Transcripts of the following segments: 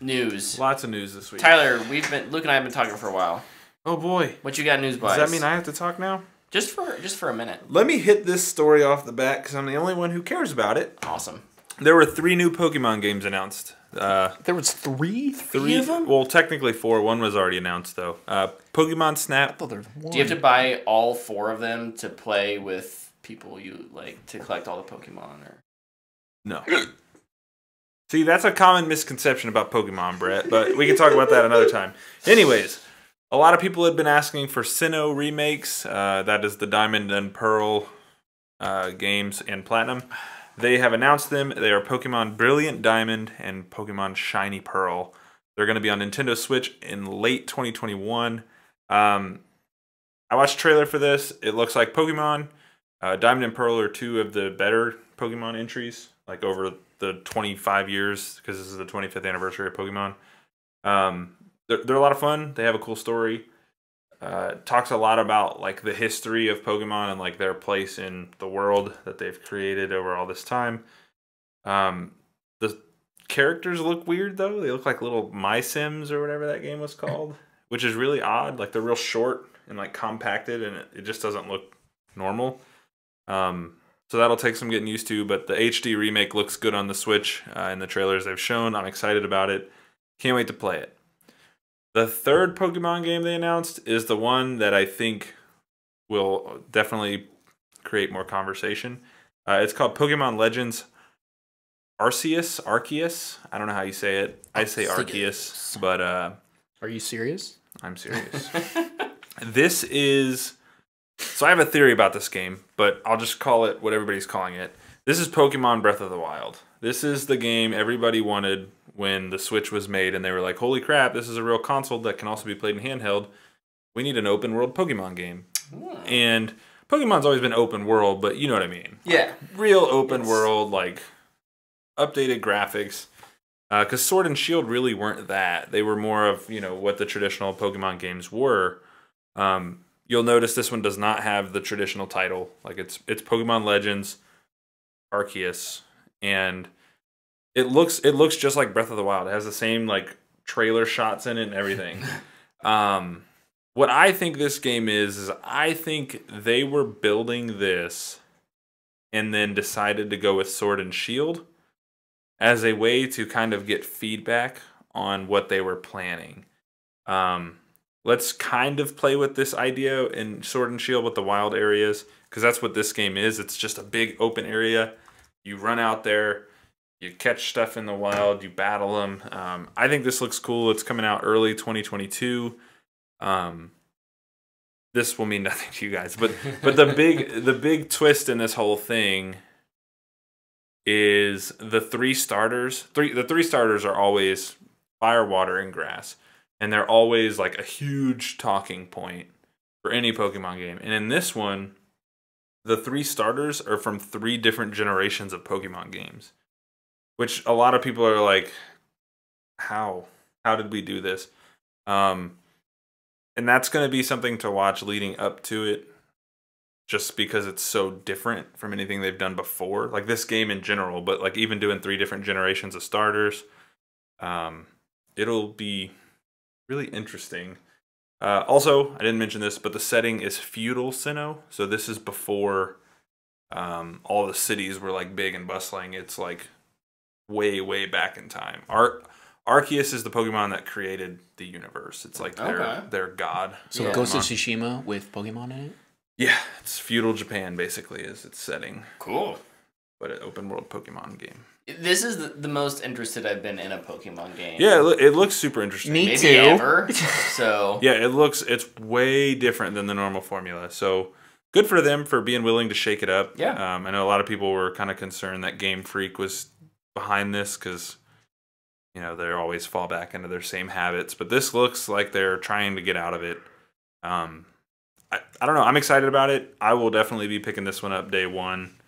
News. Lots of news this week. Tyler, Luke and I have been talking for a while. Oh boy. What you got news-wise? Does that mean I have to talk now? Just for a minute. Let me hit this story off the bat because I'm the only one who cares about it. Awesome. There were 3 new Pokemon games announced. There was three of them? Well, technically 4. One was already announced, though. Pokemon Snap. Do you have to buy all 4 of them to play with people you like to collect all the Pokemon? Or No. See, that's a common misconception about Pokemon, Brett, but we can talk about that another time. Anyways, a lot of people had been asking for Sinnoh remakes. That is the Diamond and Pearl games and Platinum. They have announced them. They are Pokemon Brilliant Diamond and Pokemon Shiny Pearl. They're going to be on Nintendo Switch in late 2021. I watched a trailer for this. It looks like Pokemon Diamond and Pearl are 2 of the better Pokemon entries, like over the 25 years, because this is the 25th anniversary of Pokemon. They're a lot of fun. They have a cool story. Talks a lot about like the history of Pokemon and like their place in the world that they've created over all this time. The characters look weird though. They look like little My Sims or whatever that game was called, which is really odd. Like they're real short and like compacted, and it just doesn't look normal. So that'll take some getting used to, but the HD remake looks good on the Switch in the trailers they've shown. I'm excited about it. Can't wait to play it. The 3rd Pokemon game they announced is the one that I think will definitely create more conversation. It's called Pokemon Legends Arceus. I don't know how you say it. I say Arceus, but... Are you serious? I'm serious. This is... So I have a theory about this game, but I'll just call it what everybody's calling it. This is Pokemon Breath of the Wild. This is the game everybody wanted when the Switch was made, and they were like, holy crap, this is a real console that can also be played in handheld. We need an open world Pokemon game. And Pokemon's always been open world, but you know what I mean. Yeah. Like, real open world, like updated graphics. Because Sword and Shield really weren't that. They were more of, you know, what the traditional Pokemon games were. You'll notice this one does not have the traditional title. Like it's Pokemon Legends Arceus, and it looks just like Breath of the Wild. It has the same like trailer shots in it and everything. What I think this game is I think they were building this and then decided to go with Sword and Shield as a way to kind of get feedback on what they were planning. Let's kind of play with this idea in Sword and Shield with the wild areas, because that's what this game is. It's just a big open area. You run out there, you catch stuff in the wild, you battle them. I think this looks cool. It's coming out early 2022. This will mean nothing to you guys, but the big twist in this whole thing is the 3 starters. The 3 starters are always fire, water, and grass. And they're always like a huge talking point for any Pokemon game. And in this one, the 3 starters are from 3 different generations of Pokemon games. Which a lot of people are like, how? How did we do this? And that's going to be something to watch leading up to it. Just because it's so different from anything they've done before. Like this game in general, but like even doing 3 different generations of starters. It'll be really interesting. Also, I didn't mention this, but the setting is feudal Sinnoh. So this is before all the cities were like big and bustling. It's like way back in time. Arceus is the Pokemon that created the universe. It's like their god. So Ghost of Tsushima with Pokemon in it? Yeah, it's feudal Japan basically is its setting. Cool. But an open world Pokemon game. This is the most interested I've been in a Pokemon game. Yeah, it looks super interesting. Me Maybe too. Ever. So yeah, it's way different than the normal formula. So good for them for being willing to shake it up. Yeah. I know a lot of people were kind of concerned that Game Freak was behind this because, you know, they always fall back into their same habits. But this looks like they're trying to get out of it. I don't know. I'm excited about it. I will definitely be picking this one up day one.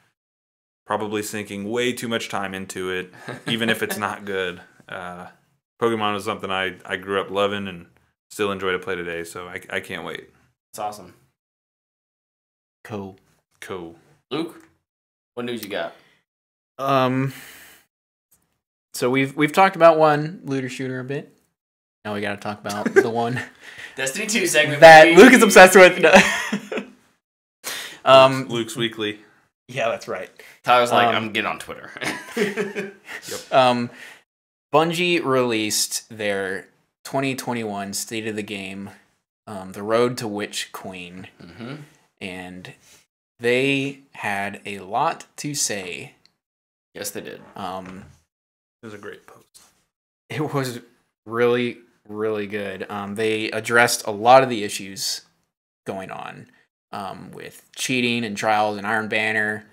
Probably sinking way too much time into it, even if it's not good. Pokemon is something I grew up loving and still enjoy to play today, so I can't wait. it's awesome. Cool. Luke, what news you got? So we've talked about one looter shooter a bit. Now we got to talk about the one Destiny 2 segment that Luke is obsessed with. Luke's Weekly. Yeah, that's right. Tyler's like, I'm getting on Twitter. Yep. Bungie released their 2021 State of the Game, The Road to Witch Queen, and they had a lot to say. Yes, they did. It was a great post. It was really, really good. They addressed a lot of the issues going on with cheating and trials and Iron Banner.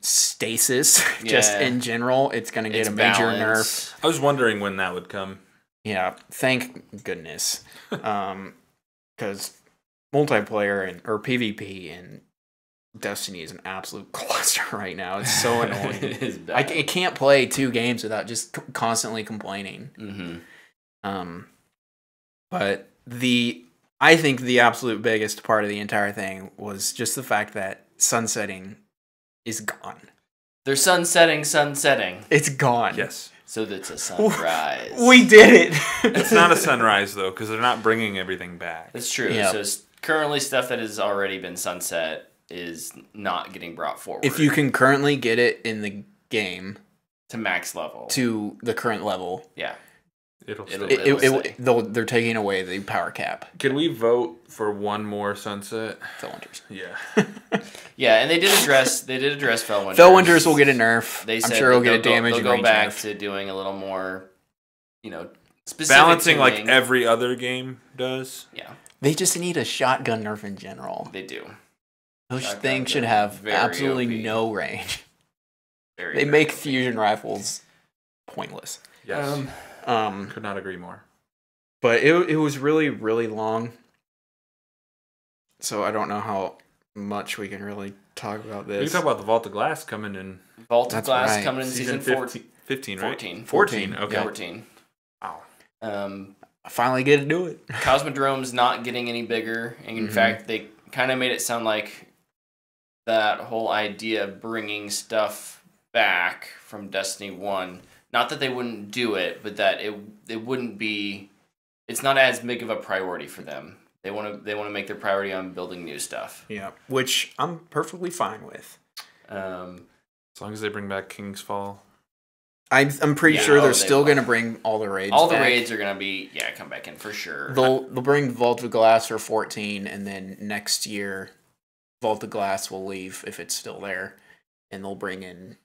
Stasis, just in general, it's going to get a major nerf. I was wondering when that would come. Yeah, thank goodness. Because multiplayer or PvP in Destiny is an absolute cluster right now. It's so annoying. It is bad. I can't play 2 games without just constantly complaining. But I think the absolute biggest part of the entire thing was just the fact that sunsetting is gone. They're sunsetting. It's gone. Yes. So that's a sunrise. We did it. It's not a sunrise, though, because they're not bringing everything back. That's true. Yep. So currently stuff that has already been sunset is not getting brought forward. If you can currently get it in the game to max level. to the current level, Yeah. It'll stay. they're taking away the power cap. Can we vote for one more sunset? Fellwinters. Yeah. Yeah, and they did address Fellwinters. Fellwinters will get a nerf. They I'm said sure it'll that get a damage they'll and go range back nerf. to doing a little more, specific Balancing like tuning. every other game does. Yeah, They just need a shotgun nerf in general. they do. Those Shotguns things should are have very absolutely OP. no range. Very, They very make OP. fusion rifles pointless. Yes. Could not agree more. But it was really, really long. So I don't know how much we can really talk about this. We can talk about the Vault of Glass coming in Vault of That's Glass right. coming in season 15, right? 14. 14, okay. 14. Wow. I finally get to do it. Cosmodrome's not getting any bigger. And in fact, they kind of made it sound like that whole idea of bringing stuff back from Destiny 1, not that they wouldn't do it, but that it wouldn't be, it's not as big of a priority for them. They want to make their priority on building new stuff. Yeah, which I'm perfectly fine with. As long as they bring back King's Fall. I'm pretty sure they're still going to bring all the raids All the back. raids are going to be, come back in for sure. They'll bring Vault of Glass for 14, and then next year, Vault of Glass will leave if it's still there, and they'll bring in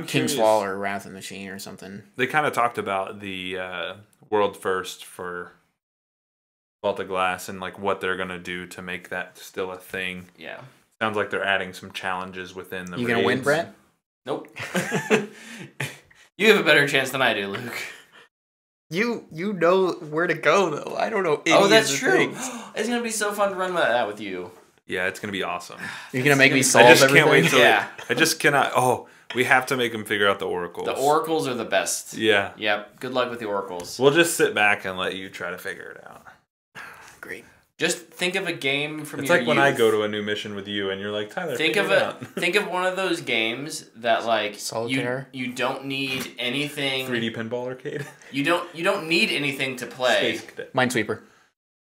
King's Fall or Wrath of the Machine or something. They kind of talked about the world first for Vault of Glass and like what they're gonna do to make that still a thing. Yeah. Sounds like they're adding some challenges within the. You gonna win, Brett? Nope. You have a better chance than I do, Luke. You know where to go though. I don't know. Oh, that's true. It's gonna be so fun to run that with you. Yeah, it's gonna be awesome. You're gonna make me solve I just everything? can't wait till. Yeah. I just cannot. Oh, we have to make them figure out the oracles. The oracles are the best. Yeah. Yep. Good luck with the oracles. We'll just sit back and let you try to figure it out. Great. Just think of a game from It's your like when I youth. go to a new mission with you and you're like, Tyler, Think figure of it out. think of one of those games that like Solitaire? you don't need anything. 3D pinball arcade. You don't need anything to play. Space Cadet. Minesweeper.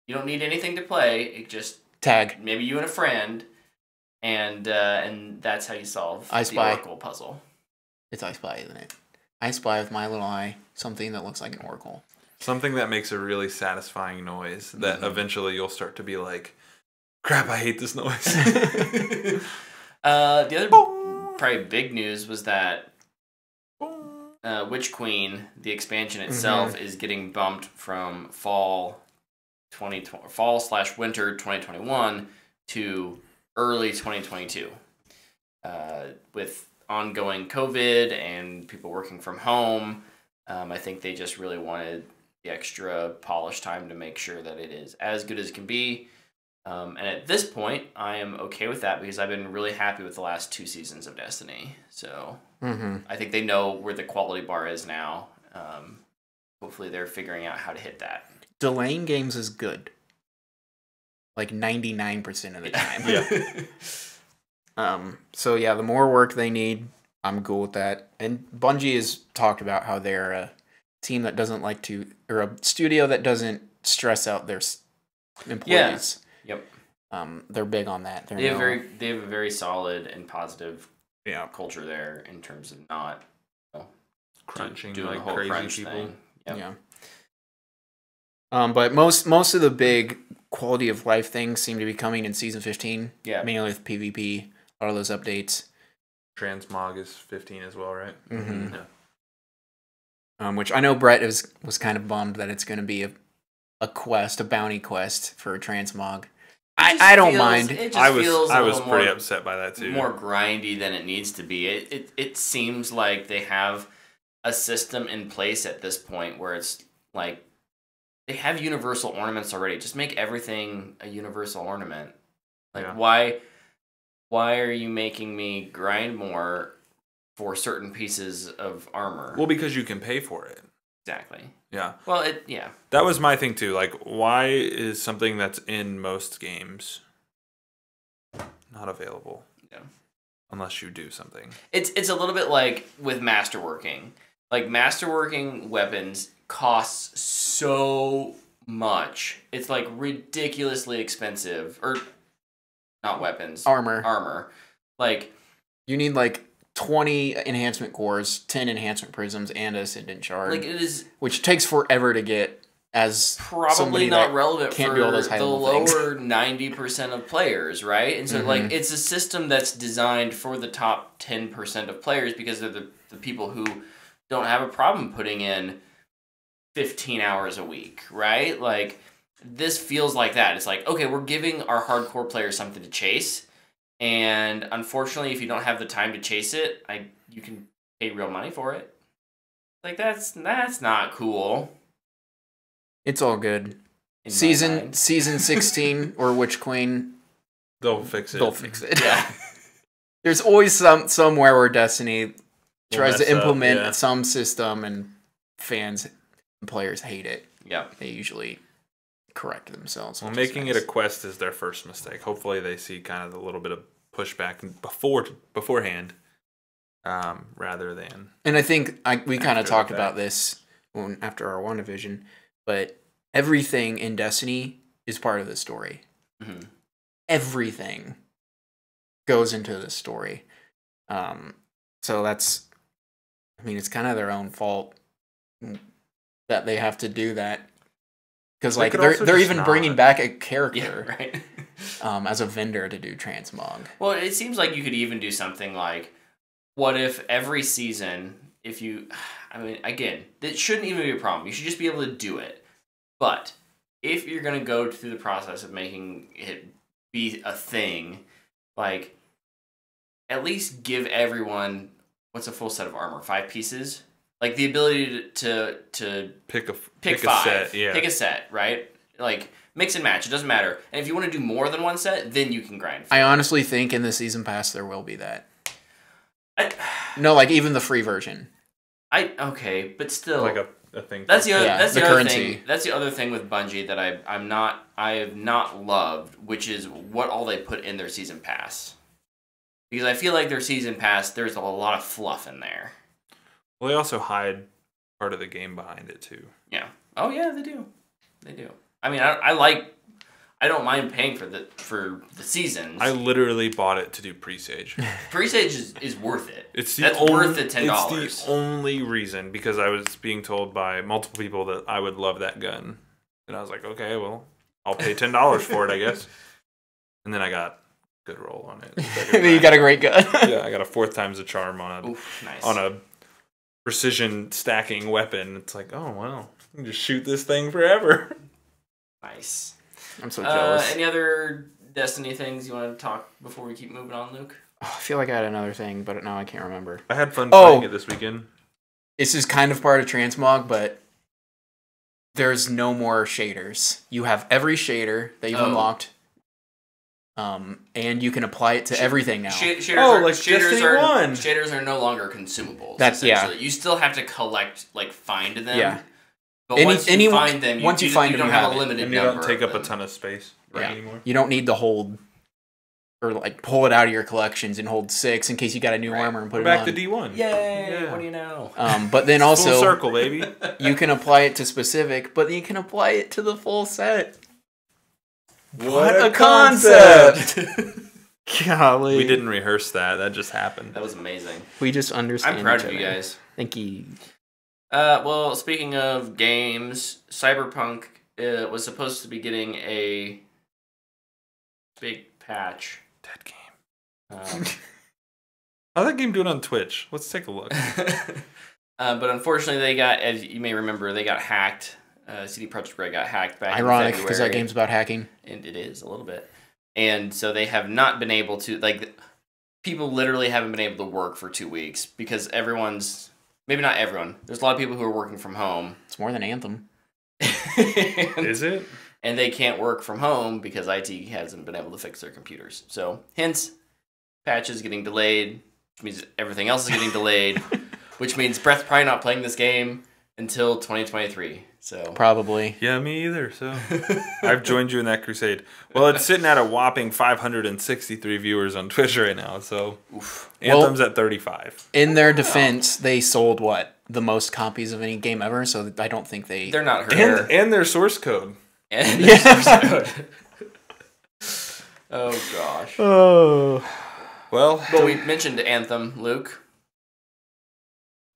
You don't need anything to play. It just Tag. maybe you and a friend, and that's how you solve I the Spy. oracle puzzle. It's I Spy, isn't it? I Spy with my little eye. Something that looks like an oracle. Something that makes a really satisfying noise that eventually you'll start to be like, crap, I hate this noise. The other probably big news was that Witch Queen, the expansion itself, is getting bumped from fall/winter 2021 to early 2022. With ongoing COVID and people working from home, I think they just really wanted the extra polish time to make sure that it is as good as it can be. And at this point, I am okay with that because I've been really happy with the last 2 seasons of Destiny. So I think they know where the quality bar is now. Hopefully they're figuring out how to hit that. Delaying games is good. Like 99% of the time. Yeah. So yeah, the more work they need, I'm cool with that. And Bungie has talked about how they're a team that doesn't like to, or a studio that doesn't stress out their employees. Yeah. Yep. They're big on that. They have a very solid and positive Yeah. culture there in terms of not crunching doing like the whole crazy crunch people. thing. Yep. Yeah. But most of the big quality of life things seem to be coming in season 15. Yeah. Mainly with PvP, a lot of those updates. Transmog is 15 as well, right? Mm-hmm. Yeah. Which I know Brett was kind of bummed that it's going to be a quest, a bounty quest for a transmog. I don't mind. I was pretty upset by that too. More grindy than it needs to be. It seems like they have a system in place at this point where it's like they have universal ornaments already. Just make everything a universal ornament. Like why are you making me grind more for certain pieces of armor? Well, because you can pay for it. Exactly. Yeah. Well, That was my thing too. Like, why is something that's in most games not available? Yeah. Unless you do something. It's a little bit like with masterworking. Like masterworking weapons costs so much. It's like ridiculously expensive. Or not weapons. Armor. Like you need like 20 enhancement cores, 10 enhancement prisms, and a Ascendant shard. Like it is, which takes forever to get. As probably not relevant can't for do all those the lower 90% of players, right? And so like it's a system that's designed for the top 10% of players because they're the people who don't have a problem putting in 15 hours a week, right? Like this feels like that. It's like, okay, we're giving our hardcore players something to chase. And unfortunately, if you don't have the time to chase it, you can pay real money for it. Like that's not cool. It's all good. Season 16 or Witch Queen, they'll fix it. They'll fix it. Yeah. There's always somewhere where Destiny tries to implement some system and fans and players hate it. Yeah. They usually correct themselves. Well, making it a quest is their first mistake. Hopefully they see kind of a little bit of pushback beforehand rather than... And I think we kind of talked about this after our WandaVision, but everything in Destiny is part of the story. Mm-hmm. Everything goes into the story. So that's... I mean, it's kind of their own fault that they have to do that. Because like they're even bringing back a character, right? As a vendor to do transmog. Well, it seems like you could even do something like, what if every season, I mean, again, that shouldn't even be a problem. You should just be able to do it. But if you're gonna go through the process of making it be a thing, like, at least give everyone what's a full set of armor? 5 pieces. Like the ability to pick 5, set, pick a set, right? Like mix and match. It doesn't matter. And if you want to do more than one set, then you can grind. I honestly think in the season pass there will be that. No, like even the free version. Okay, but still, like a thing. That's the other. That's the other currency. thing. That's the other thing with Bungie that I have not loved, which is what all they put in their season pass. Because I feel like their season pass, there's a lot of fluff in there. Well, they also hide part of the game behind it too. Yeah. Oh yeah, they do. They do. I mean, I don't mind paying for the seasons. I literally bought it to do Presage. Presage is worth it. That's worth the $10. It's the only reason, because I was being told by multiple people that I would love that gun, and I was like, okay, well, I'll pay $10 for it, I guess. And then I got good roll on it. You got a great gun. Yeah, I got a 4th times the charm on a precision stacking weapon. It's like, oh wow, you can just shoot this thing forever. Nice. I'm so jealous. Any other Destiny things you want to talk before we keep moving on, Luke? Oh, I feel like I had another thing, but now I can't remember. I had fun playing it this weekend. This is kind of part of Transmog, but there's no more shaders. You have every shader that you've unlocked. And you can apply it to everything now. Shaders are no longer consumables. That's You still have to collect, find them. Yeah. But once you find them, you don't have a limited and number. You don't take up a ton of space anymore. You don't need to hold or like pull it out of your collections and hold 6 in case you got a new armor and put We're it back on. to D1. Yay! What do you know? But then also Full circle, baby. you can apply it to specific, but you can apply it to the full set. What a concept! Golly. We didn't rehearse that. That just happened. That was amazing. We just understand. I'm proud each of you other. guys. Thank you. Well, speaking of games, Cyberpunk was supposed to be getting a big patch. Dead game. Um, How's that game doing on Twitch? Let's take a look. but unfortunately, they got, as you may remember, they got hacked. CD Projekt Red got hacked back Ironic, in because that February. game's about hacking. And it is, a little bit. And so they have not been able to, like, people literally haven't been able to work for 2 weeks because everyone's, maybe not everyone, there's a lot of people who are working from home. It's more than Anthem. Is it? And they can't work from home because IT hasn't been able to fix their computers. So, hence, patches getting delayed, which means everything else is getting delayed, which means Brett's probably not playing this game until 2023. So Probably. Yeah, me either. So I've joined you in that crusade. Well, it's sitting at a whopping 563 viewers on Twitch right now. So Anthem's at 35. In their defense, they sold what? The most copies of any game ever, so I don't think they're not hurt. And their source code. And their source code. Oh, gosh. Oh. Well, But we mentioned Anthem, Luke.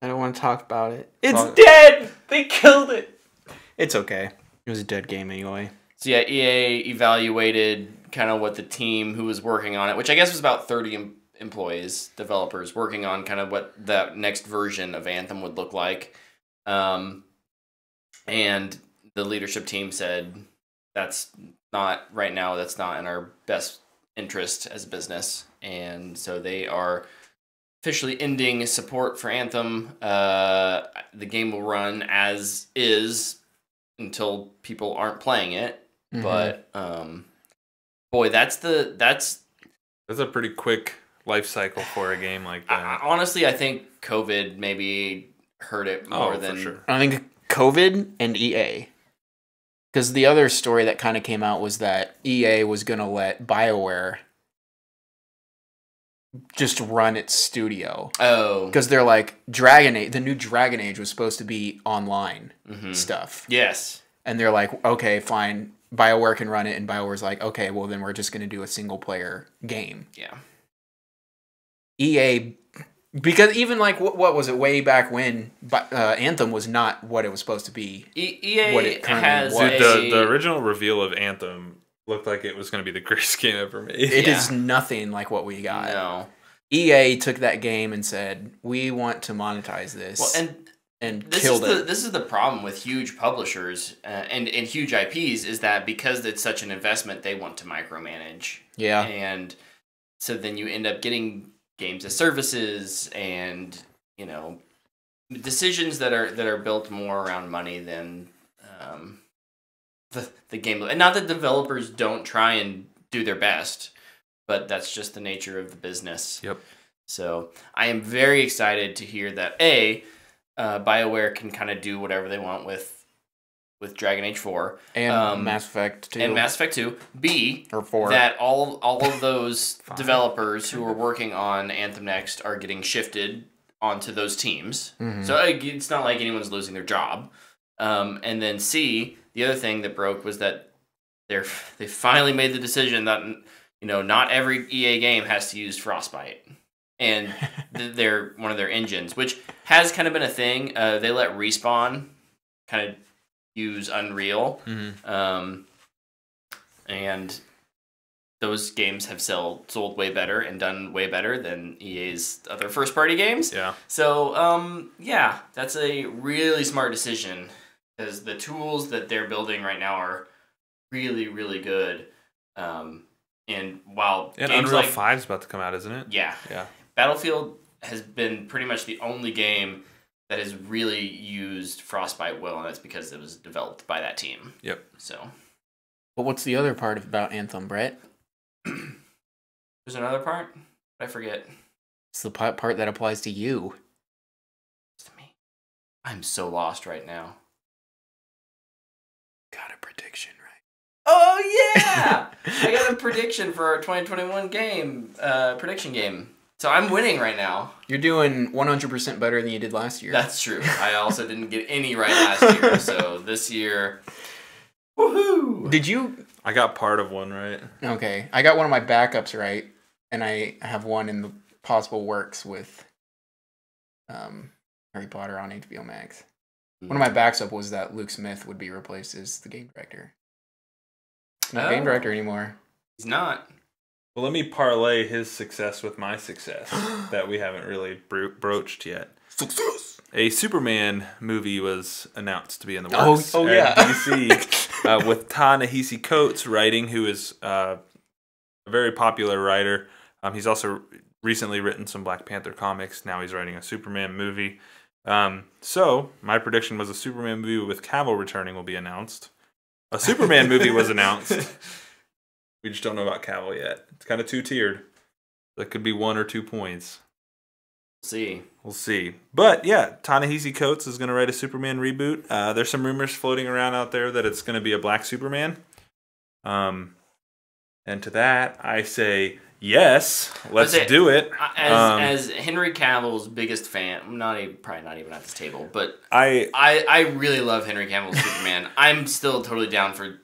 I don't want to talk about it. It's dead! They killed it! It's okay. It was a dead game anyway. So yeah, EA evaluated kind of what the team who was working on it, which I guess was about 30 employees, developers, working on kind of what the next version of Anthem would look like. And the leadership team said, that's not, right now, that's not in our best interest as a business. And so they are officially ending support for Anthem. The game will run as is until people aren't playing it. Mm-hmm. But boy, that's a pretty quick life cycle for a game like that. Honestly, I think COVID maybe hurt it more than. For sure. I think COVID and EA. Because the other story that kind of came out was that EA was going to let BioWare just run its studio. Oh. Because they're like, Dragon Age, the new Dragon Age was supposed to be online stuff. Yes. And they're like, okay, fine, BioWare can run it. And BioWare's like, okay, well, then we're just going to do a single player game. Yeah. EA, because even like, what was it, way back when, Anthem was not what it was supposed to be. EA what it has was. Dude, the original reveal of Anthem looked like it was going to be the greatest game ever made. It is nothing like what we got. No. EA took that game and said, we want to monetize this. Well, and killed it. This is the problem with huge publishers and huge IPs is that because it's such an investment, they want to micromanage. Yeah. And so then you end up getting games as services and, you know, decisions that are built more around money than the game. And not that developers don't try and do their best, but that's just the nature of the business. Yep. So I am very excited to hear that BioWare can kind of do whatever they want with Dragon Age 4 and Mass Effect 2 and Mass Effect 2. B, or 4, that all of those developers who are working on Anthem Next are getting shifted onto those teams. Mm-hmm. So it's not like anyone's losing their job. And then C, the other thing that broke was that they finally made the decision that, you know, not every EA game has to use Frostbite. And they're one of their engines, which has kind of been a thing. They let Respawn kind of use Unreal. Mm-hmm. And those games have sold way better and done way better than EA's other first-party games. Yeah. So, yeah, that's a really smart decision because the tools that they're building right now are really, really good. And while games Unreal 5 is about to come out, isn't it? Yeah. Yeah. Battlefield has been pretty much the only game that has really used Frostbite well, and that's because it was developed by that team. Yep. So. But what's the other part about Anthem, Brett? There's another part? I forget. It's the part that applies to you. It's to me. I'm so lost right now. Got a prediction, right? Oh yeah! I got a prediction for our 2021 game, prediction game. So I'm winning right now. You're doing 100% better than you did last year. That's true. I also didn't get any right last year, so this year, woohoo! Did you? I got part of one right. Okay, I got one of my backups right, and I have one in the possible works with Harry Potter on HBO Max. One of my backups was that Luke Smith would be replaced as the game director. He's not game director anymore. He's not. Well, let me parlay his success with my success that we haven't really broached yet. Success! A Superman movie was announced to be in the works Oh at yeah. DC with Ta-Nehisi Coates writing, who is a very popular writer. He's also recently written some Black Panther comics. Now he's writing a Superman movie. So my prediction was a Superman movie with Cavill returning will be announced. A Superman movie was announced. We just don't know about Cavill yet. It's kind of two-tiered. That could be 1 or 2 points. We'll see. But yeah, Ta-Nehisi Coates is going to write a Superman reboot. There's some rumors floating around out there that it's going to be a black Superman. And to that, I say yes. Let's do it. As Henry Cavill's biggest fan, probably not even at this table, but I really love Henry Cavill's Superman. I'm still totally down for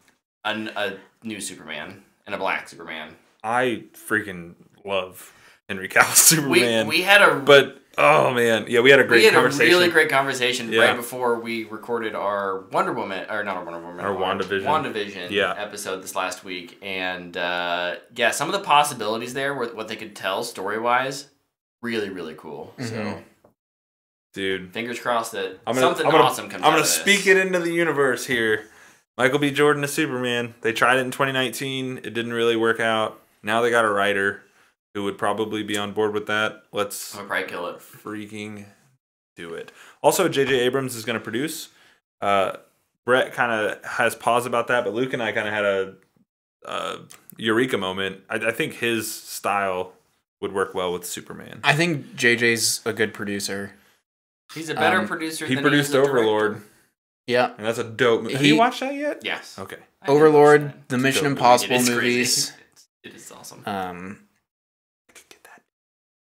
a new Superman and a black Superman. I freaking love Henry Cavill's Superman. We had a oh man, yeah, we had a great conversation. A really great conversation right before we recorded our Wonder Woman, or not our Wonder Woman, our WandaVision episode this last week, and some of the possibilities there, what they could tell story wise, really really cool. Mm-hmm. So, dude, fingers crossed that something awesome comes out of this. I'm gonna speak it into the universe here. Michael B. Jordan is Superman. They tried it in 2019. It didn't really work out. Now they got a writer who would probably be on board with that. Let's probably kill it. Freaking do it. Also, J.J. Abrams is going to produce. Brett kind of has pause about that, but Luke and I kind of had a eureka moment. I think his style would work well with Superman. I think JJ's a good producer. He's a better producer than he produced Overlord. Director. Yeah. And that's a dope movie. Have you watched that yet? Yes. Okay. Overlord, the Mission Impossible movies. It is awesome. I could get that.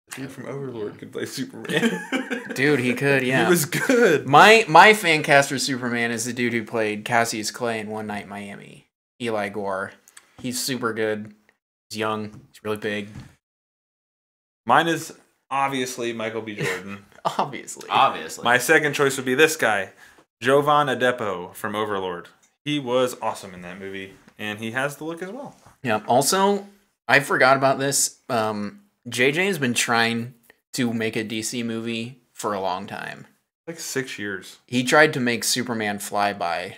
The dude from Overlord could play Superman. Dude, he could, yeah. He was good. My fan cast for Superman is the dude who played Cassius Clay in One Night in Miami. Eli Gore. He's super good. He's young. He's really big. Mine is obviously Michael B. Jordan. Obviously. My second choice would be this guy, Jovan Adepo from Overlord. He was awesome in that movie, and he has the look as well. Yeah. Also, I forgot about this. JJ has been trying to make a DC movie for a long time. Like 6 years. He tried to make Superman Flyby.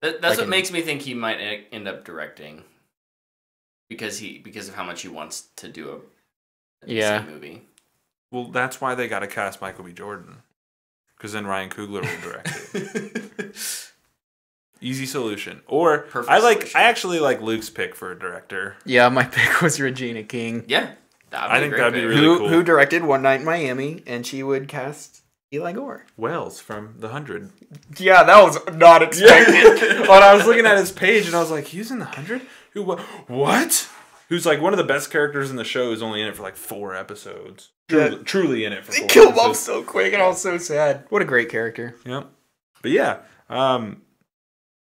That's what makes me think he might end up directing, because of how much he wants to do a DC movie. Well, that's why they got to cast Michael B. Jordan, because then Ryan Coogler will direct it. Easy solution. Or perfect I actually like Luke's pick for a director. Yeah, my pick was Regina King. Yeah, I think that'd be really cool. Who directed One Night in Miami, and she would cast Eli Gore. Wells from The 100. Yeah, that was not expected. When I was looking at his page, and I was like, he's in The 100? What? Who's like one of the best characters in the show, is only in it for like 4 episodes. Truly in it for 4 episodes. They killed him off so quick, and I was so sad. What a great character. Yep. But yeah,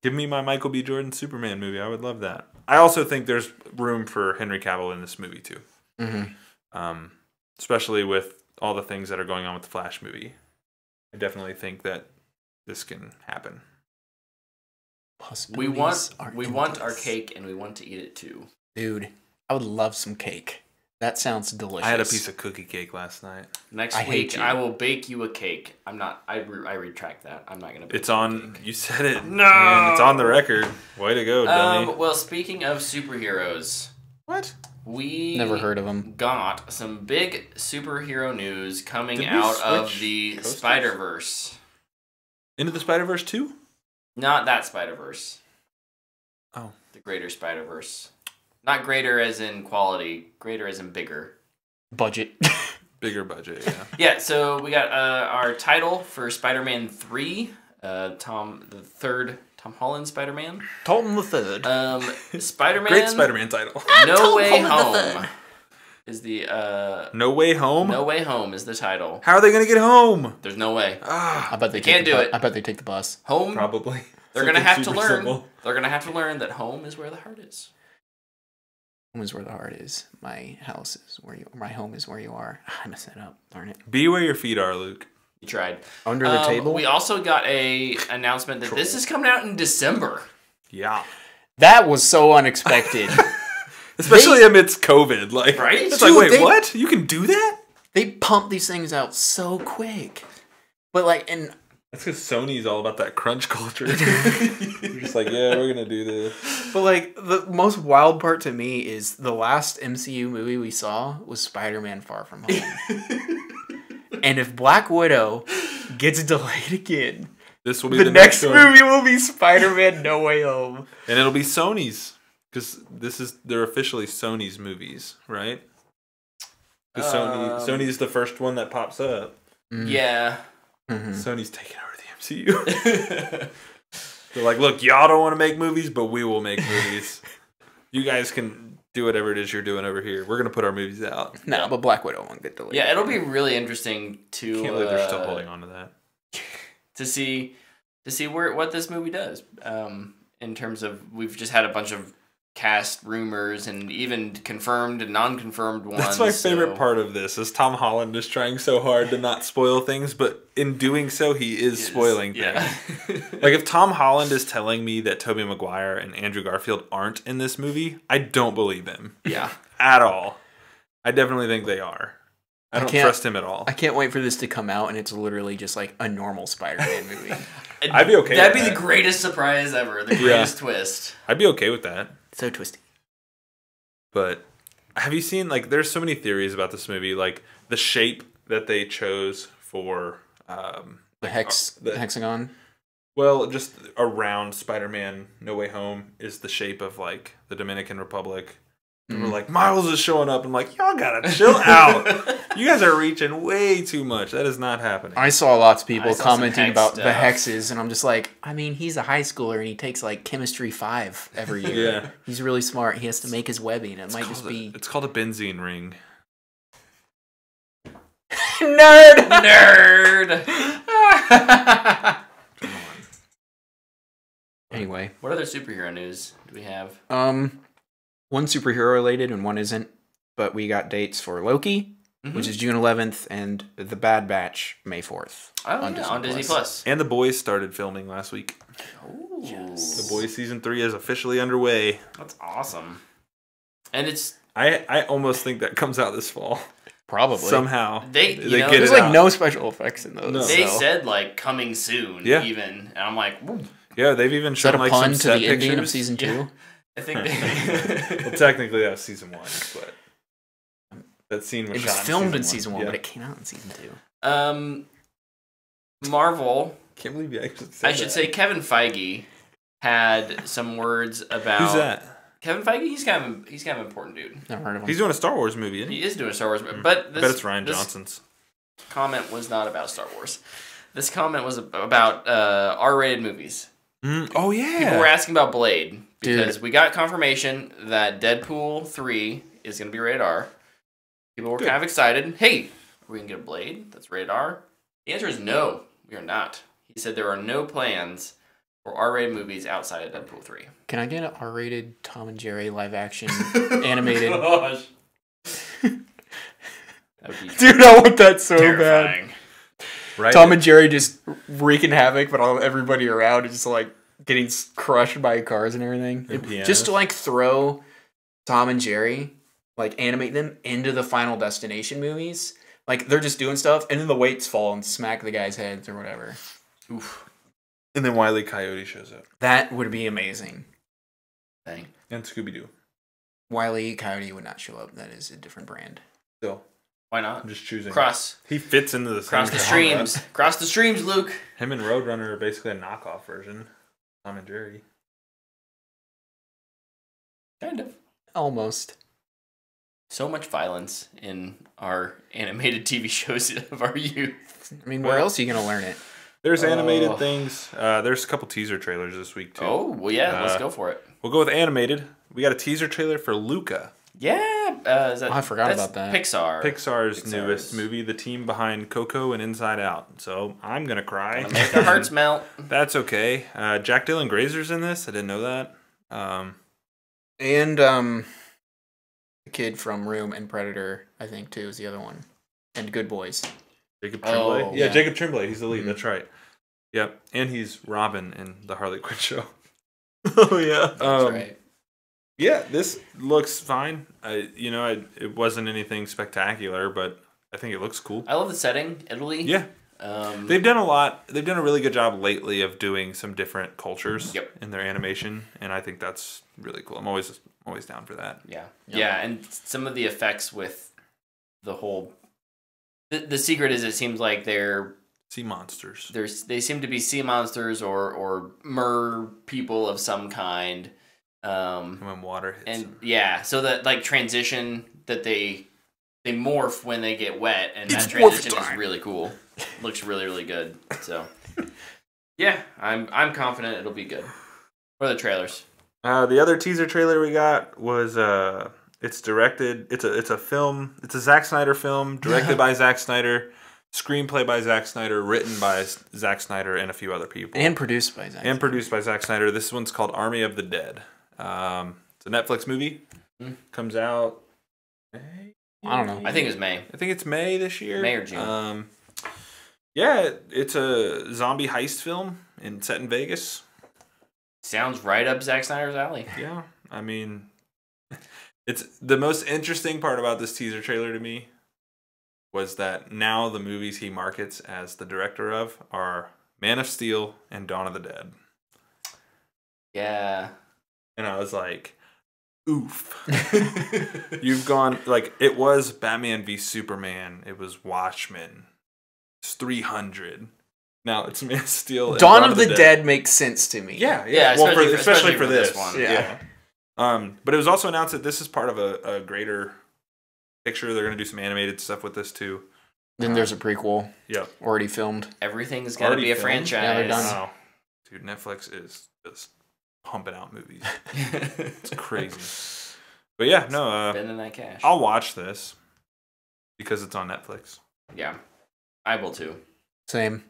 give me my Michael B. Jordan Superman movie. I would love that. I also think there's room for Henry Cavill in this movie too. Mm-hmm. Especially with all the things that are going on with the Flash movie. I definitely think that this can happen. We want our cake, and we want to eat it too. Dude, I would love some cake. That sounds delicious. I had a piece of cookie cake last night. Next week, I will bake you a cake. I'm not. I retract that. I'm not gonna. Bake it's on. Cake. You said it. No, man, it's on the record. Way to go, dummy. Well, speaking of superheroes, what? We never heard of them. Got some big superhero news coming out of the Spider-Verse. Into the Spider-Verse 2? Not that Spider-Verse. Oh, the Greater Spider-Verse. Not greater as in quality, greater as in bigger. Budget. Bigger budget, yeah. Yeah, so we got our title for Spider-Man 3, the third Tom Holland Spider-Man. Tom the Third. Spider-Man. Great Spider-Man title. No Way Home is the No Way Home? No Way Home is the title. How are they going to get home? There's no way. I bet they can't do it. I bet they take the bus. Home. Probably. They're going to have to super learn. simple. They're going to have to learn that home is where the heart is. Home is where the heart is. My house is where you. My home is where you are. I messed that up. Darn it. Be where your feet are, Luke. You tried. Under the table. We also got a announcement that this is coming out in December. Yeah. That was so unexpected. Especially amidst COVID. Like, Right? It's Dude, like, wait, what? You can do that? They pump these things out so quick. But like, and That's because Sony's all about that crunch culture. You're just like, yeah, we're going to do this. but like the most wild part to me is the last MCU movie we saw was Spider-Man: Far From Home. And if Black Widow gets delayed again, This will be the next one. movie will be Spider-Man: No Way Home. And it'll be Sony's. Because they're officially Sony's movies, right? Because Sony's the first one that pops up. Yeah. Mm-hmm. Sony's taking over the MCU. They're like, look, y'all don't want to make movies, but we will make movies. You guys can do whatever it is you're doing over here. We're going to put our movies out. No, but Black Widow won't get delayed. Yeah, it'll be really interesting to Can't believe they're still holding on to that. to see what this movie does. In terms of, we've just had a bunch of cast rumors and even confirmed and non-confirmed ones. That's my favorite part of this, is Tom Holland is trying so hard to not spoil things, but in doing so, he is spoiling things. Yeah. Like, if Tom Holland is telling me that Tobey Maguire and Andrew Garfield aren't in this movie, I don't believe him. Yeah. At all. I definitely think they are. I don't trust him at all. I can't wait for this to come out and it's literally just like a normal Spider-Man movie. I'd be okay That'd with be that. the greatest surprise ever. The greatest twist. I'd be okay with that. So twisty. But have you seen, like, there's so many theories about this movie, like the shape that they chose for The hexagon. well, just around Spider-Man No Way Home is the shape of like the Dominican Republic. And we're like, Miles is showing up. I'm like, y'all gotta chill out. You guys are reaching way too much. That is not happening. I saw lots of people I saw commenting some hex about stuff. the hexes, and I'm just like, I mean, he's a high schooler and he takes like chemistry 5 every year. Yeah. He's really smart. He has to make his webbing. It might just be It's called a benzene ring. nerd. Nerd. Come on. Anyway, What other superhero news do we have? one superhero related and one isn't, but we got dates for Loki, which is June 11th, and The Bad Batch May 4th. Oh, on Disney Plus. And The Boys started filming last week. Ooh, The Boys season 3 is officially underway. That's awesome. And it's I almost think that comes out this fall. Probably. Somehow. They get There's it like out. no special effects in those. No. they so. said like coming soon. Yeah. Even, and I'm like, ooh, Yeah, they've even Is that shown a like pun some to set the pictures. ending of season 2? Yeah. I think they. Well, technically that was season 1, but that scene was It was shot filmed in one. season 1, Yeah. but it came out in season 2. Marvel. Can't believe you actually said I should say Kevin Feige had some words about. Who's that? Kevin Feige. He's kind of an important dude. Never heard of him. He's doing a Star Wars movie, isn't he? He is doing a Star Wars, but I bet it's Ryan this Johnson's. comment was not about Star Wars. This comment was about R-rated movies. Oh, yeah. People were asking about Blade because Dude. we got confirmation that Deadpool 3 is going to be rated R. People were Good. kind of excited. Hey, are we going to get a Blade that's rated R? The answer is no, we are not. He said there are no plans for R-rated movies outside of Deadpool 3. Can I get an R-rated Tom and Jerry live action animated? Gosh. That would be Dude, I want that so bad. terrifying. Right? Tom and Jerry just wreaking havoc, but all everybody around is just like getting crushed by cars and everything. And pianos. Just to like throw Tom and Jerry, like animate them into the Final Destination movies. Like they're just doing stuff, and then the weights fall and smack the guys' heads or whatever. Oof. And then Wile E. Coyote shows up. That would be amazing. Dang. And Scooby-Doo. Wile E. Coyote would not show up. That is a different brand. Still, Why not? I'm just choosing. Cross He fits into the the same streams. genre. Cross the streams, Luke. Him and Roadrunner are basically a knockoff version of Tom and Jerry. Kind of. Almost. So much violence in our animated TV shows of our youth. I mean, where else are you gonna learn it? There's animated things. There's a couple teaser trailers this week too. Oh, well, yeah, let's go for it. We'll go with animated. We got a teaser trailer for Luca. Yeah, I forgot about that. Pixar's newest movie, the team behind Coco and Inside Out. So I'm gonna cry. Gonna make our hearts melt. That's okay. Jack Dylan Grazer's in this. I didn't know that. And the kid from Room and Predator, I think, too, is the other one. And Good Boys. Jacob Tremblay. Oh, yeah, yeah. Jacob Tremblay. He's the lead. That's right. Yep, and he's Robin in the Harley Quinn show. Oh yeah, that's right. Yeah, this looks fine. It wasn't anything spectacular, but I think it looks cool. I love the setting, Italy. Yeah. They've done a lot. They've done a really good job lately of doing some different cultures in their animation, and I think that's really cool. I'm always down for that. Yeah. Yeah, and some of the effects with the whole... The secret is it seems like they're... Sea monsters. They seem to be sea monsters or mer people of some kind. When water hits them. Yeah, so that like transition that they morph when they get wet, and that transition is really cool. Looks really, really good. So yeah, I'm confident it'll be good. What are the trailers? The other teaser trailer we got was it's directed. It's a film. It's a Zack Snyder film directed by Zack Snyder. Screenplay by Zack Snyder, written by Zack Snyder and a few other people. And produced by Zack Snyder. This one's called Army of the Dead. It's a Netflix movie. Comes out May? I don't know. I think it was May. I think it's May this year. May or June. Yeah, it's a zombie heist film set in Vegas. Sounds right up Zack Snyder's alley. Yeah, I mean, it's the most interesting part about this teaser trailer to me was that now the movies he markets as the director of are Man of Steel and Dawn of the Dead. Yeah. And I was like, oof. You've gone, like, it was Batman v Superman. It was Watchmen. It's 300. Now it's Man of Steel and Dawn of the Dead makes sense to me. Yeah. Well, especially for this one. Yeah. But it was also announced that this is part of a greater picture. They're going to do some animated stuff with this too. Then there's a prequel. Yep. Already filmed. Everything's got to be a franchise. Yeah, they're done. Wow. Dude, Netflix is just pumping out movies. It's crazy. But yeah, no. Spending that cash. I'll watch this because it's on Netflix. Yeah. I will too. Same.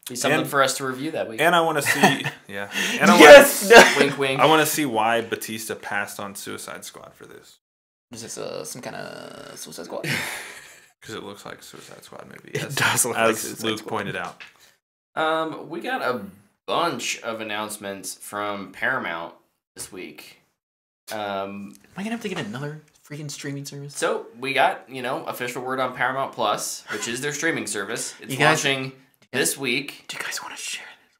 Be something for us to review that week. And I want to see... yeah. And wink, wink. I want to see why Batista passed on Suicide Squad for this. Is this some kind of Suicide Squad? Because it looks like a Suicide Squad movie. It does look like Suicide Luke Squad. pointed out. We got a bunch of announcements from Paramount this week. Am I gonna have to get another freaking streaming service? So we got, official word on Paramount Plus, which is their streaming service. It's launching this week. Do you guys want to share this?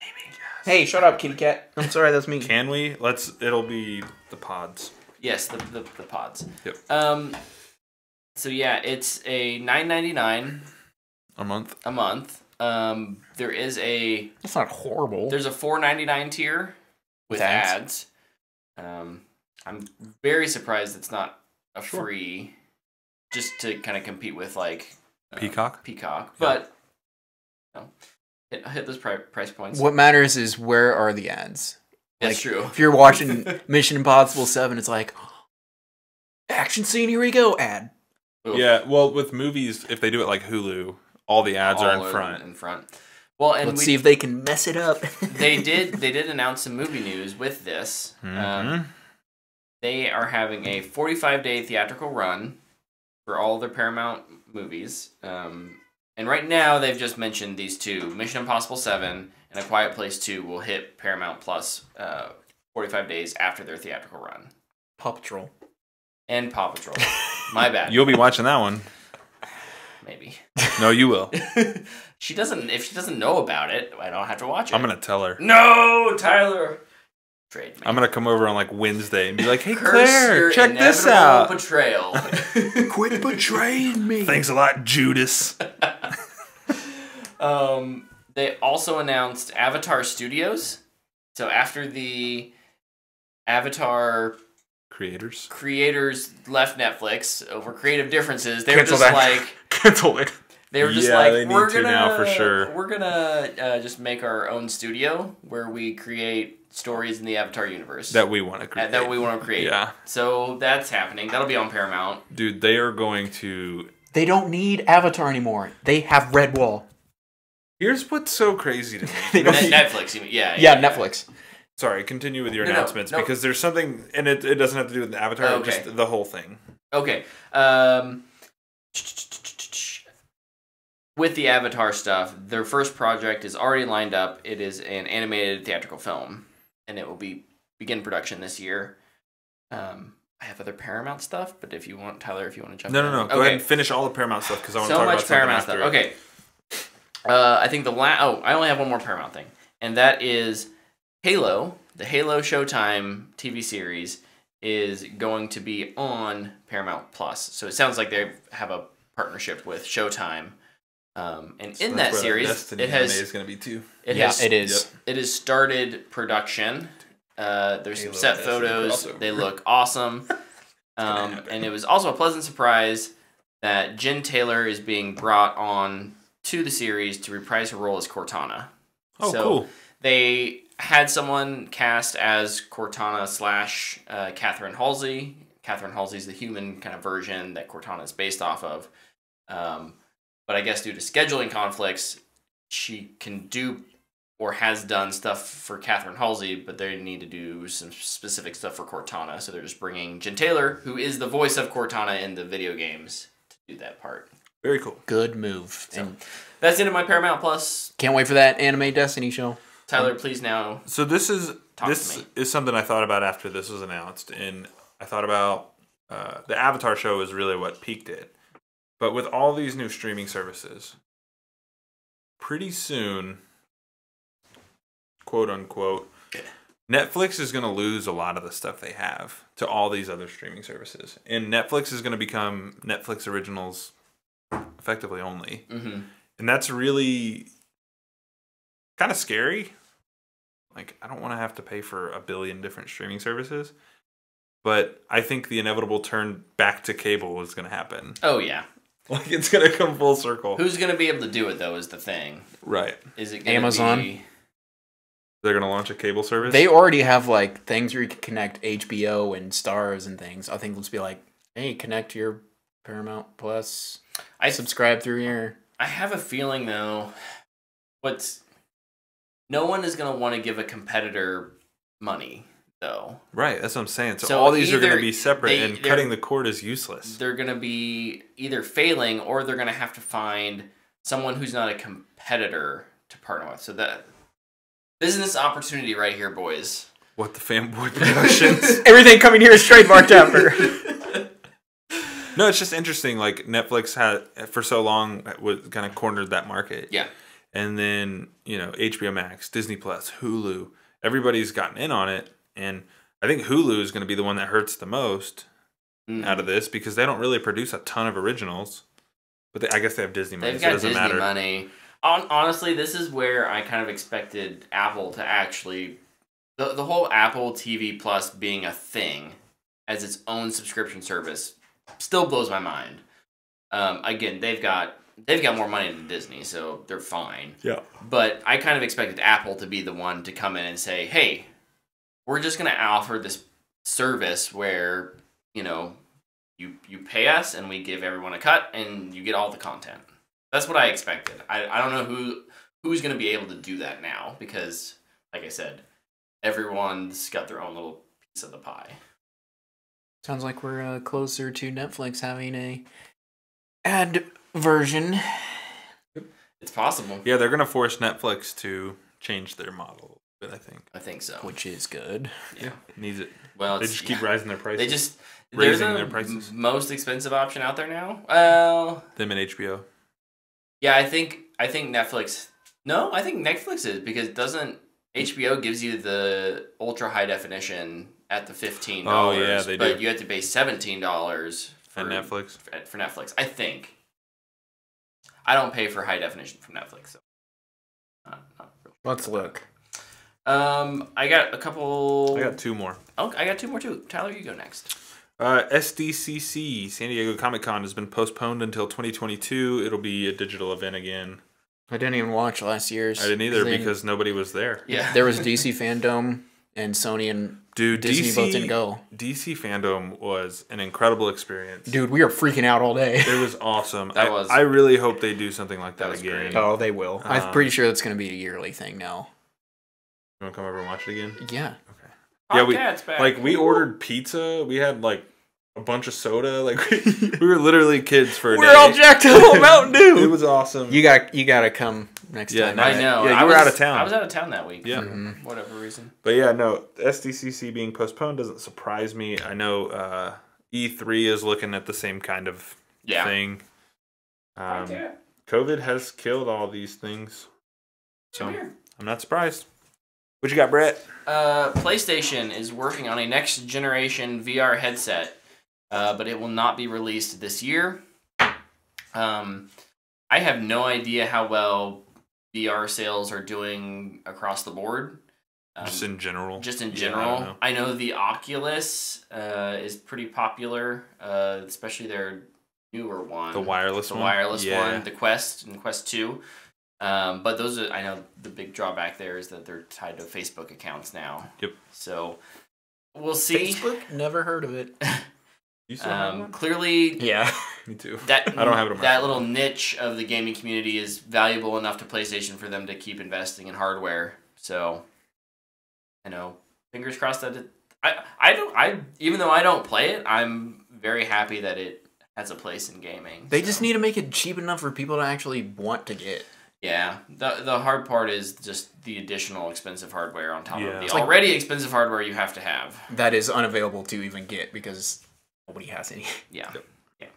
Maybe. Yes. Hey, shut up, kitty cat. I'm sorry, that's me. Can we? It'll be the pods. Yes, the pods. Yep. So yeah, it's a $9.99 a month. There is That's not horrible. There's a $4.99 tier with ads. I'm very surprised it's not a free, just to kind of compete with like Peacock. But hit those price points. What matters is where are the ads. That's true. If you're watching Mission Impossible 7, it's like, action scene, here we go, ad. Oof. Yeah, well, with movies, if they do it like Hulu, all the ads are in front. Well, and let's see if they can mess it up. They did announce some movie news with this. Mm-hmm. They are having a 45-day theatrical run for all their Paramount movies. And right now, they've just mentioned these two. Mission Impossible 7 and A Quiet Place 2 will hit Paramount Plus 45 days after their theatrical run. Paw Patrol. And Paw Patrol. My bad. You'll be watching that one. Maybe. No, you will. If she doesn't know about it, I don't have to watch it. I'm going to tell her. No, Tyler! Trade me. I'm going to come over on like Wednesday and be like, hey, Curse Claire, your check this out. Betrayal. Quit betraying me. Thanks a lot, Judas. They also announced Avatar Studios. So after the Avatar creators left Netflix over creative differences, they were just like, cancel it. They were just Yeah, like, they need we're to gonna now for sure. We're gonna just make our own studio where we create stories in the Avatar universe That we want to create. That we want to create. Yeah. So that's happening. That'll be on Paramount. Dude, they are going to... They don't need Avatar anymore. They have Redwall. Here's what's so crazy to me. Netflix, you mean? Yeah, Netflix. Sorry, continue with your No, announcements, no. because there's something, and it doesn't have to do with the Avatar, Okay. just the whole thing. Okay. With the Avatar stuff, their first project is already lined up. It is an animated theatrical film, and it will begin production this year. I have other Paramount stuff, but if you want, Tyler, if you want to jump in. No. Go ahead and finish all the Paramount stuff, because I want to So talk much about something Paramount after stuff. it. Okay. I think I only have one more Paramount thing, and that is Halo. The Halo Showtime TV series is going to be on Paramount Plus. So it sounds like they have a partnership with Showtime. And So in that's that where series, Destiny it anime has is going to be too. it Yeah, has it is. it has started production. There's some Halo set Destiny photos. crossover. They look awesome. And it was also a pleasant surprise that Jen Taylor is being brought on to the series to reprise her role as Cortana. Oh, So cool. They had someone cast as Cortana / Catherine Halsey. Catherine Halsey's the human kind of version that Cortana is based off of. But I guess due to scheduling conflicts, she can do or has done stuff for Catherine Halsey, but they need to do some specific stuff for Cortana. So they're just bringing Jen Taylor, who is the voice of Cortana in the video games, to do that part. Very cool. Good move. So, And that's the end of my Paramount Plus. can't wait for that anime Destiny show. Tyler, please now. So this to me. is something I thought about after this was announced, and I thought about the Avatar show is really what peaked it. But with all these new streaming services, pretty soon, quote unquote, Netflix is going to lose a lot of the stuff they have to all these other streaming services, and Netflix is going to become Netflix originals effectively only, and that's really kind of scary. Like, I don't want to have to pay for a billion different streaming services, but I think the inevitable turn back to cable is going to happen. Oh, yeah. Like, it's going to come full circle. Who's going to be able to do it, though, is the thing. Right. Is it going to Amazon? be... They're going to launch a cable service? They already have like things where you can connect HBO and Stars and things. I think let's be like, hey, connect your Paramount Plus. I subscribe through here. I have a feeling, though, no one is going to want to give a competitor money, though. Right, that's what I'm saying. So So all these are going either to be separate, and they're- cutting the cord is useless. They're going to be either failing or they're going to have to find someone who's not a competitor to partner with. So that business opportunity right here, boys. What, the Fanboy Productions? Everything coming here is trademarked after. No, it's just interesting. Like, Netflix had, for so long, was kind of cornered that market. Yeah. And then, HBO Max, Disney Plus, Hulu, everybody's gotten in on it. And I think Hulu is going to be the one that hurts the most out of this, because they don't really produce a ton of originals. But I guess they have Disney money, They've so it got doesn't Disney matter. money. Honestly, this is where I kind of expected Apple to actually... The whole Apple TV Plus being a thing as its own subscription service still blows my mind. Again, they've got more money than Disney, so they're fine. Yeah. But I kind of expected Apple to be the one to come in and say, hey, we're just going to offer this service where, you pay us and we give everyone a cut and you get all the content. That's what I expected. I don't know who's going to be able to do that now, because, like I said, everyone's got their own little piece of the pie. Sounds like we're closer to Netflix having a ad version. It's possible. Yeah, they're going to force Netflix to change their model a bit, I think. I think so. Which is good. Yeah. Needs it. Well, They just keep rising their prices. They're raising the their prices. most expensive option out there now. Well, Them and HBO. yeah, I think Netflix. No, I think Netflix is, because doesn't HBO gives you the ultra high definition at the $15. Oh, yeah, they but do. you have to pay $17 for And Netflix. For Netflix. I think. I don't pay for high definition from Netflix. So not real. Let's look. I got a couple. I got two more. Oh, I got two more too. Tyler, you go next. SDCC, San Diego Comic-Con, has been postponed until 2022. It'll be a digital event again. I didn't even watch last year's. I didn't either because nobody was there. Yeah. There was DC Fandom, and Sony and Disney both didn't go. DC Fandom was an incredible experience. Dude, we were freaking out all day. It was awesome. That was- I really hope they do something like that was again. great. Oh, they will. I'm pretty sure that's going to be a yearly thing now. You want to come over and watch it again? Yeah. Yeah, Bobcat's back. we ordered pizza. We had like a bunch of soda. Like we were literally kids for a day. We're all jacked up on Mountain Dew. It was awesome. You gotta come next Yeah, time. I know. Yeah, you were out of town. I was out of town that week. Yeah. For whatever reason. But yeah, no, SDCC being postponed doesn't surprise me. I know E3 is looking at the same kind of thing. COVID has killed all these things. So I'm not surprised. What you got, Brett? PlayStation is working on a next generation VR headset, but it will not be released this year. I have no idea how well VR sales are doing across the board. Just in general. Just in general. Yeah, I know the Oculus is pretty popular, especially their newer one. The wireless one? One, the Quest and Quest 2. But those are, I know the big drawback there is that they're tied to Facebook accounts now. Yep. So we'll see. Facebook? Never heard of it. You still have one? Clearly, Yeah. Me too. that I don't have it on my that phone. little niche of the gaming community is valuable enough to PlayStation for them to keep investing in hardware. So, I know, fingers crossed that even though I don't play it, I'm very happy that it has a place in gaming. They just need to make it cheap enough for people to actually want to get. Yeah, the hard part is just the additional expensive hardware on top of the It's like- already expensive hardware you have to have. That is unavailable to even get because nobody has any. Yeah. Yeah.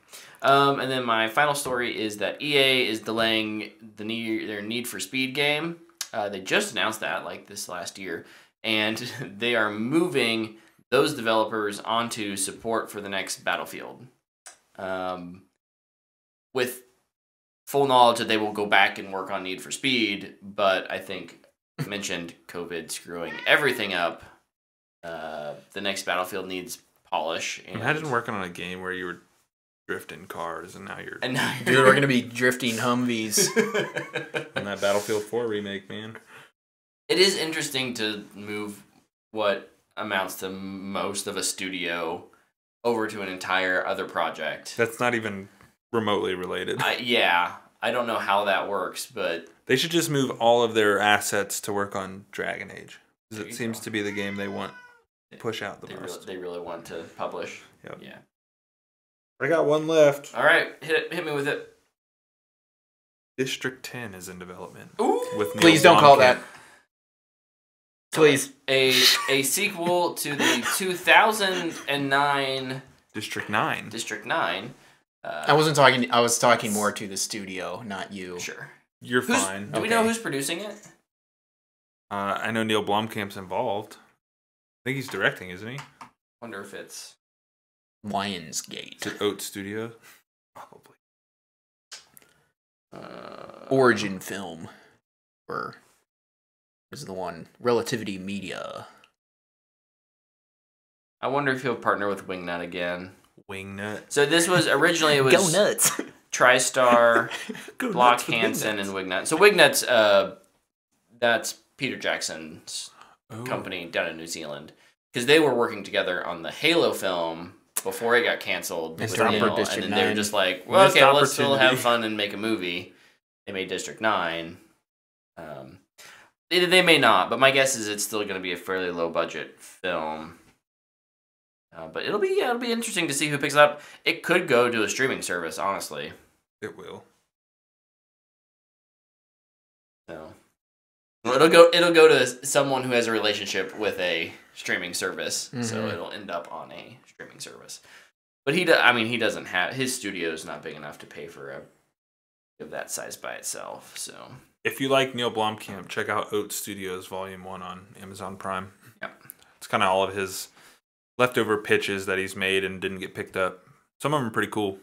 And then my final story is that EA is delaying their Need for Speed game. They just announced that like this last year, and they are moving those developers onto support for the next Battlefield. With full knowledge that they will go back and work on Need for Speed, but I think I mentioned COVID screwing everything up. The next Battlefield needs polish. And Imagine working on a game where you were drifting cars and now you're And now Dude, we're gonna be drifting Humvees. on that Battlefield 4 remake, man. It is interesting to move what amounts to most of a studio over to an entire other project. That's not even remotely related. I don't know how that works, but They should just move all of their assets to work on Dragon Age. Because There it you seems go. to be the game they want to push out the most. they really want to publish. Yep. Yeah. I got one left. All right, hit me with it. District 10 is in development. Ooh. With Neil Please don't call Blomkamp. that. Please. A sequel to the 2009 District 9. District 9. I wasn't talking. I was talking more to the studio, not you. Sure. You're fine. Do we know who's producing it? I know Neil Blomkamp's involved. I think he's directing, isn't he? Wonder if it's Lionsgate. Is it Oat Studios? Probably. Origin Film. Or is the one Relativity Media. I wonder if he'll partner with Wingnut again. Wingnut. So this was originally it was Go nuts. TriStar, Go Block nuts with Hansen, Wingnut. and Wingnut. So Wingnut's that's Peter Jackson's Oh. company down in New Zealand, because they were working together on the Halo film before it got canceled. And with started Neil, District and then they were 9. just like, well, Missed okay, let's still have opportunity. fun and make a movie. They made District 9. They may not, but my guess is it's still going to be a fairly low budget film. But it'll be interesting to see who picks it up. It could go to a streaming service, honestly. It will. So it'll go to someone who has a relationship with a streaming service. So Mhm. it'll end up on a streaming service. But he doesn't have, his studio's not big enough to pay for a of that size by itself. So If you like Neil Blomkamp, check out Oat Studios Volume 1 on Amazon Prime. Yep. It's kind of all of his leftover pitches that he's made and didn't get picked up. Some of them are pretty cool.